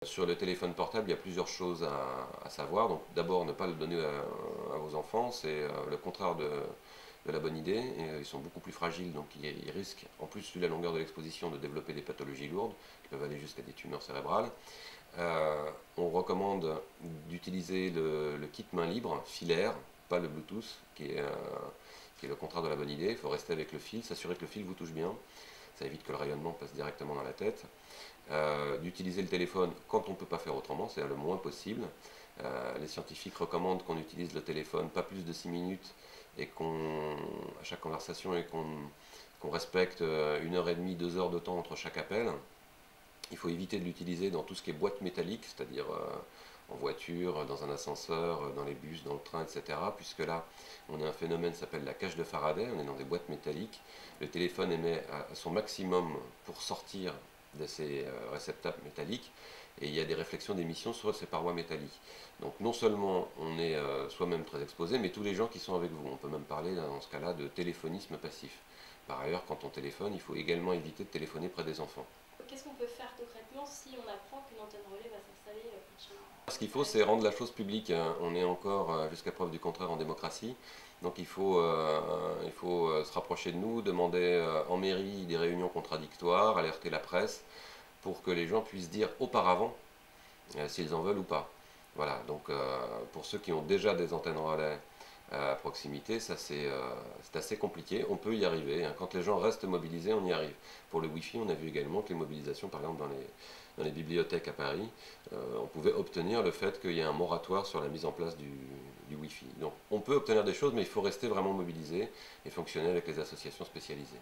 Sur le téléphone portable, il y a plusieurs choses à savoir. Donc, d'abord, ne pas le donner à vos enfants, c'est le contraire de la bonne idée. Et, ils sont beaucoup plus fragiles, donc ils risquent, en plus vu la longueur de l'exposition, de développer des pathologies lourdes qui peuvent aller jusqu'à des tumeurs cérébrales. On recommande d'utiliser le kit main libre, filaire, pas le Bluetooth, qui est le contraire de la bonne idée. Il faut rester avec le fil, s'assurer que le fil vous touche bien. Ça évite que le rayonnement passe directement dans la tête. D'utiliser le téléphone quand on ne peut pas faire autrement, c'est-à-dire le moins possible. Les scientifiques recommandent qu'on utilise le téléphone pas plus de 6 minutes et à chaque conversation et qu'on respecte 1 h 30, 2 heures de temps entre chaque appel. Il faut éviter de l'utiliser dans tout ce qui est boîte métallique, c'est-à-dire en voiture, dans un ascenseur, dans les bus, dans le train, etc. Puisque là, on a un phénomène qui s'appelle la cage de Faraday, on est dans des boîtes métalliques. Le téléphone émet à son maximum pour sortir de ces réceptacles métalliques, et il y a des réflexions d'émission sur ces parois métalliques. Donc non seulement on est soi-même très exposé, mais tous les gens qui sont avec vous. On peut même parler dans ce cas-là de téléphonisme passif. Par ailleurs, quand on téléphone, il faut également éviter de téléphoner près des enfants. Qu'est-ce qu'on peut faire concrètement si on apprend qu'une antenne relais va s'installer près de chez nous? Ce qu'il faut, c'est rendre la chose publique. On est encore, jusqu'à preuve du contraire, en démocratie. Donc il faut se rapprocher de nous, demander en mairie des réunions contradictoires, alerter la presse, pour que les gens puissent dire auparavant s'ils en veulent ou pas. Voilà, donc pour ceux qui ont déjà des antennes relais à proximité, ça c'est assez compliqué. On peut y arriver, hein. Quand les gens restent mobilisés, on y arrive. Pour le Wi-Fi, on a vu également que les mobilisations, par exemple dans les bibliothèques à Paris, on pouvait obtenir le fait qu'il y ait un moratoire sur la mise en place du Wi-Fi. Donc on peut obtenir des choses, mais il faut rester vraiment mobilisé et fonctionner avec les associations spécialisées.